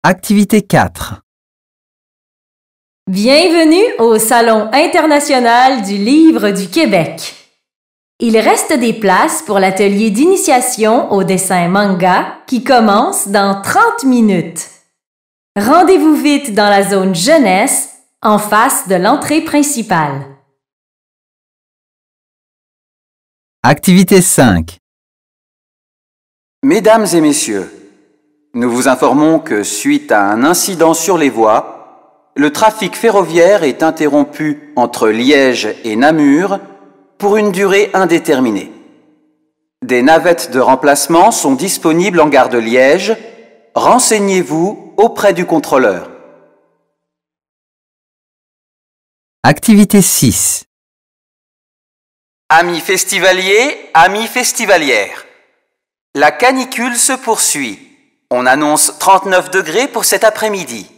Activité 4. Bienvenue au Salon international du livre du Québec. Il reste des places pour l'atelier d'initiation au dessin manga qui commence dans 30 minutes. Rendez-vous vite dans la zone jeunesse, en face de l'entrée principale. Activité 5. Mesdames et messieurs, nous vous informons que suite à un incident sur les voies, le trafic ferroviaire est interrompu entre Liège et Namur pour une durée indéterminée. Des navettes de remplacement sont disponibles en gare de Liège. Renseignez-vous auprès du contrôleur. Activité 6. Amis festivaliers, amis festivalières, la canicule se poursuit. On annonce 39 degrés pour cet après-midi.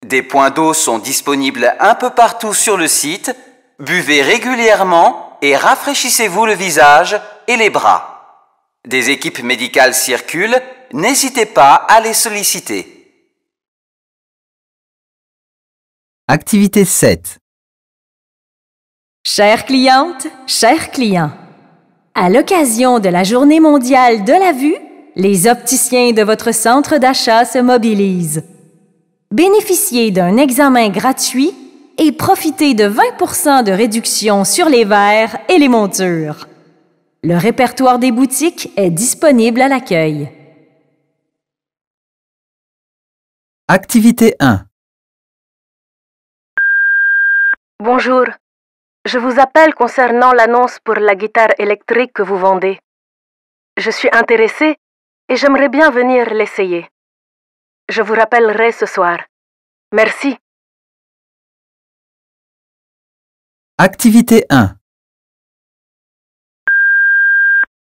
Des points d'eau sont disponibles un peu partout sur le site. Buvez régulièrement et rafraîchissez-vous le visage et les bras. Des équipes médicales circulent, n'hésitez pas à les solliciter. Activité 7. Chères clientes, chers clients, à l'occasion de la Journée mondiale de la vue, les opticiens de votre centre d'achat se mobilisent. Bénéficiez d'un examen gratuit et profitez de 20% de réduction sur les verres et les montures. Le répertoire des boutiques est disponible à l'accueil. Activité 1. Bonjour, je vous appelle concernant l'annonce pour la guitare électrique que vous vendez. Je suis intéressée et j'aimerais bien venir l'essayer. Je vous rappellerai ce soir. Merci. Activité 1.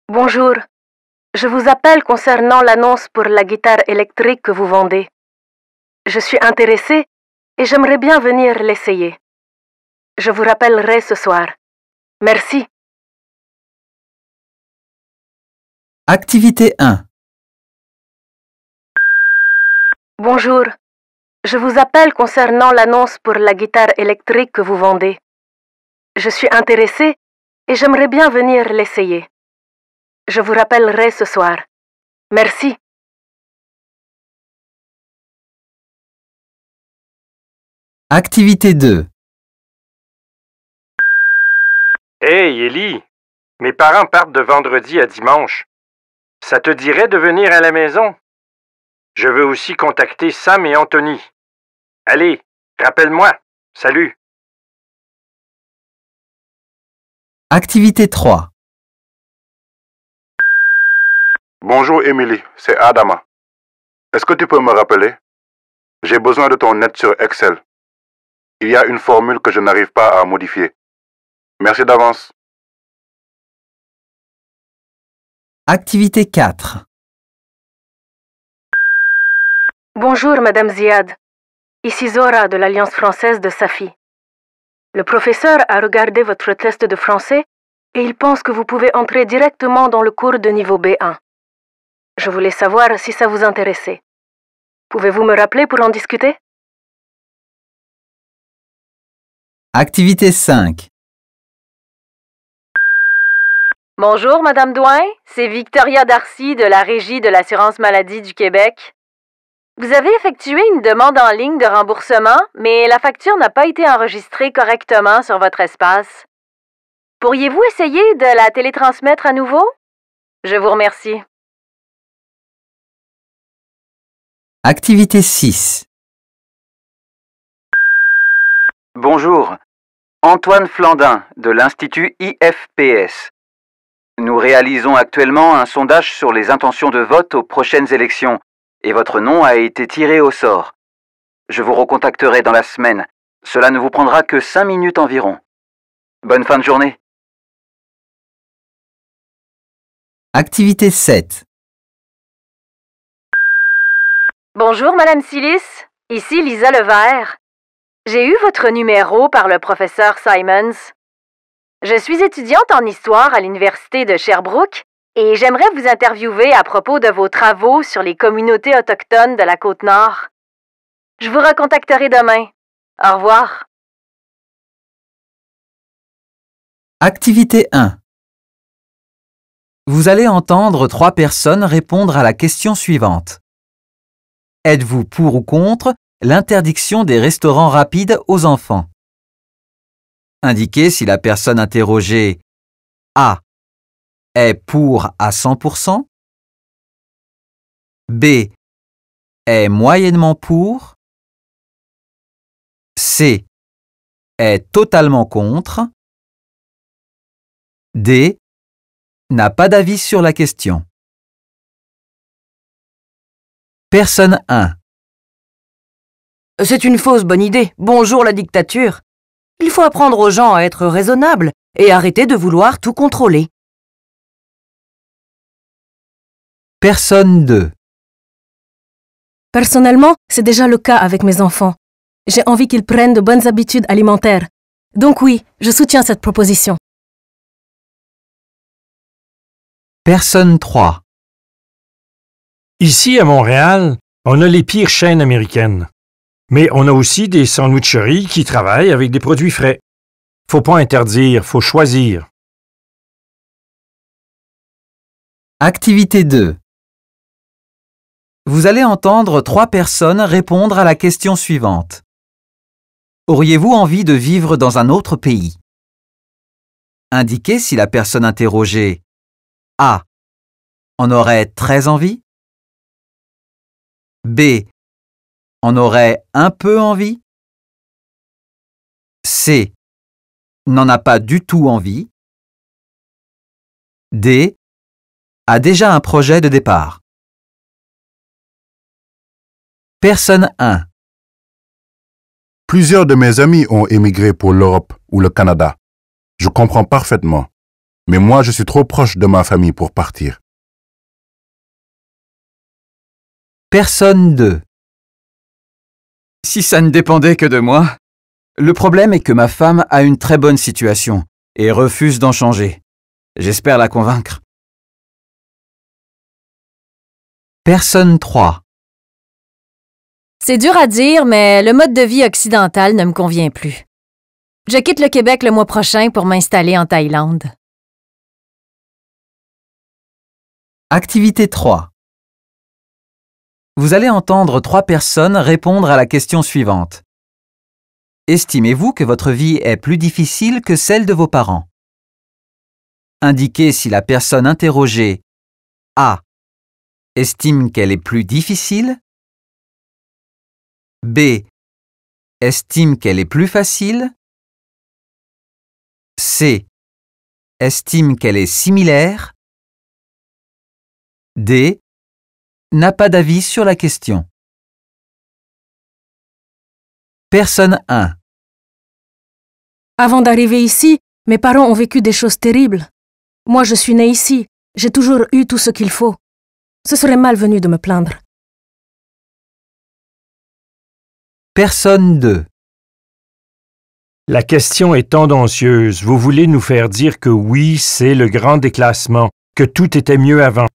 Bonjour, je vous appelle concernant l'annonce pour la guitare électrique que vous vendez. Je suis intéressée et j'aimerais bien venir l'essayer. Je vous rappellerai ce soir. Merci. Activité 1. Bonjour, je vous appelle concernant l'annonce pour la guitare électrique que vous vendez. Je suis intéressée et j'aimerais bien venir l'essayer. Je vous rappellerai ce soir. Merci. Activité 2. Hey, Ellie! Mes parents partent de vendredi à dimanche. Ça te dirait de venir à la maison? Je veux aussi contacter Sam et Anthony. Allez, rappelle-moi. Salut! Activité 3. Bonjour Émilie, c'est Adama. Est-ce que tu peux me rappeler? J'ai besoin de ton aide sur Excel. Il y a une formule que je n'arrive pas à modifier. Merci d'avance. Activité 4. Bonjour, Madame Ziad. Ici Zora de l'Alliance française de Safi. Le professeur a regardé votre test de français et il pense que vous pouvez entrer directement dans le cours de niveau B1. Je voulais savoir si ça vous intéressait. Pouvez-vous me rappeler pour en discuter? Activité 5. Bonjour, Madame Douin, c'est Victoria Darcy de la Régie de l'assurance maladie du Québec. Vous avez effectué une demande en ligne de remboursement, mais la facture n'a pas été enregistrée correctement sur votre espace. Pourriez-vous essayer de la télétransmettre à nouveau? Je vous remercie. Activité 6. Bonjour, Antoine Flandin de l'Institut IFPS. Nous réalisons actuellement un sondage sur les intentions de vote aux prochaines élections et votre nom a été tiré au sort. Je vous recontacterai dans la semaine. Cela ne vous prendra que 5 minutes environ. Bonne fin de journée. Activité 7. Bonjour, Madame Silis. Ici Lisa Levert. J'ai eu votre numéro par le professeur Simons. Je suis étudiante en histoire à l'Université de Sherbrooke et j'aimerais vous interviewer à propos de vos travaux sur les communautés autochtones de la Côte-Nord. Je vous recontacterai demain. Au revoir. Activité 1. Vous allez entendre 3 personnes répondre à la question suivante. Êtes-vous pour ou contre l'interdiction des restaurants rapides aux enfants? Indiquez si la personne interrogée A est pour à 100%, B est moyennement pour, C est totalement contre, D n'a pas d'avis sur la question. Personne 1. C'est une fausse bonne idée. Bonjour la dictature. Il faut apprendre aux gens à être raisonnables et arrêter de vouloir tout contrôler. Personne 2. Personnellement, c'est déjà le cas avec mes enfants. J'ai envie qu'ils prennent de bonnes habitudes alimentaires. Donc oui, je soutiens cette proposition. Personne 3. Ici, à Montréal, on a les pires chaînes américaines. Mais on a aussi des sandwicheries qui travaillent avec des produits frais. Faut pas interdire, faut choisir. Activité 2. Vous allez entendre 3 personnes répondre à la question suivante. Auriez-vous envie de vivre dans un autre pays? Indiquez si la personne interrogée A en aurait très envie, B en aurait un peu envie, C n'en a pas du tout envie, D a déjà un projet de départ. Personne 1. Plusieurs de mes amis ont émigré pour l'Europe ou le Canada. Je comprends parfaitement. Mais moi, je suis trop proche de ma famille pour partir. Personne 2. Si ça ne dépendait que de moi. Le problème est que ma femme a une très bonne situation et refuse d'en changer. J'espère la convaincre. Personne 3. C'est dur à dire, mais le mode de vie occidental ne me convient plus. Je quitte le Québec le mois prochain pour m'installer en Thaïlande. Activité 3. Vous allez entendre 3 personnes répondre à la question suivante. Estimez-vous que votre vie est plus difficile que celle de vos parents? Indiquez si la personne interrogée A estime qu'elle est plus difficile, B estime qu'elle est plus facile, C estime qu'elle est similaire, D n'a pas d'avis sur la question. Personne 1. Avant d'arriver ici, mes parents ont vécu des choses terribles. Moi, je suis née ici. J'ai toujours eu tout ce qu'il faut. Ce serait malvenu de me plaindre. Personne 2. La question est tendancieuse. Vous voulez nous faire dire que oui, c'est le grand déclassement, que tout était mieux avant.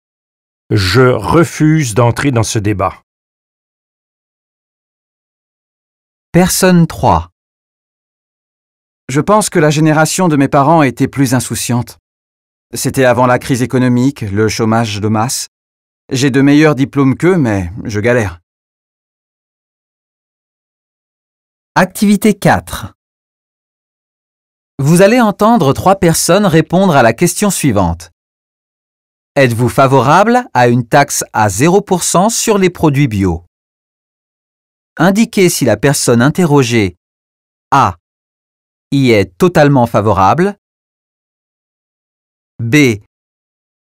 Je refuse d'entrer dans ce débat. Personne 3. Je pense que la génération de mes parents était plus insouciante. C'était avant la crise économique, le chômage de masse. J'ai de meilleurs diplômes qu'eux, mais je galère. Activité 4. Vous allez entendre 3 personnes répondre à la question suivante. Êtes-vous favorable à une taxe à 0% sur les produits bio? Indiquez si la personne interrogée A y est totalement favorable, B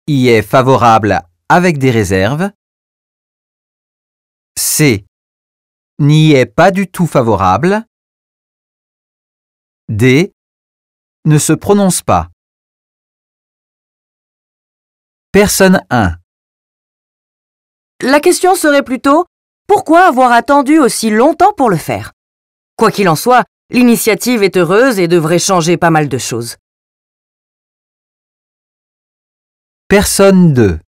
y est favorable avec des réserves, C n'y est pas du tout favorable, D ne se prononce pas. Personne 1. La question serait plutôt « Pourquoi avoir attendu aussi longtemps pour le faire ?» Quoi qu'il en soit, l'initiative est heureuse et devrait changer pas mal de choses. Personne 2.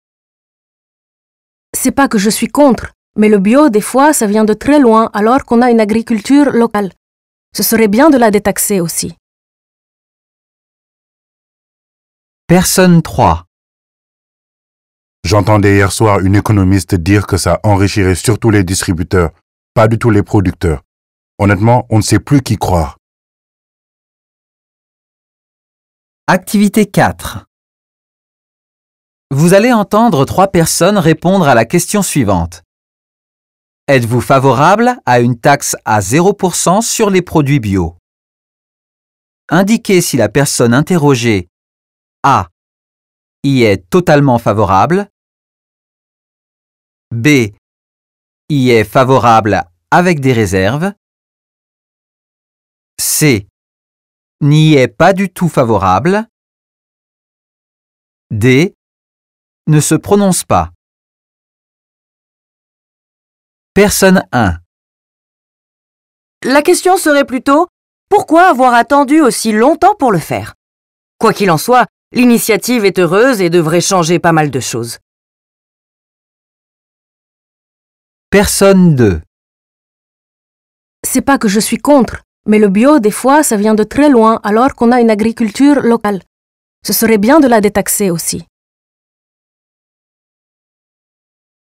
C'est pas que je suis contre, Mais le bio, des fois, ça vient de très loin alors qu'on a une agriculture locale. Ce serait bien de la détaxer aussi. Personne 3. J'entendais hier soir une économiste dire que ça enrichirait surtout les distributeurs, pas du tout les producteurs. Honnêtement, on ne sait plus qui croire. Activité 4. Vous allez entendre 3 personnes répondre à la question suivante. Êtes-vous favorable à une taxe à 0% sur les produits bio? Indiquez si la personne interrogée A y est totalement favorable, B y est favorable avec des réserves, C n'y est pas du tout favorable, D ne se prononce pas. Personne 1. La question serait plutôt « Pourquoi avoir attendu aussi longtemps pour le faire ?» Quoi qu'il en soit, l'initiative est heureuse et devrait changer pas mal de choses. Personne 2. C'est pas que je suis contre, mais le bio, des fois, ça vient de très loin alors qu'on a une agriculture locale. Ce serait bien de la détaxer aussi.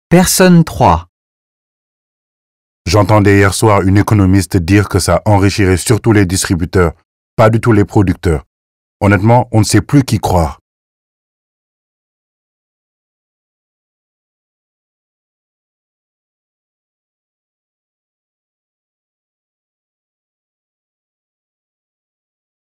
Personne 3. J'entendais hier soir une économiste dire que ça enrichirait surtout les distributeurs, pas du tout les producteurs. Honnêtement, on ne sait plus qui croire.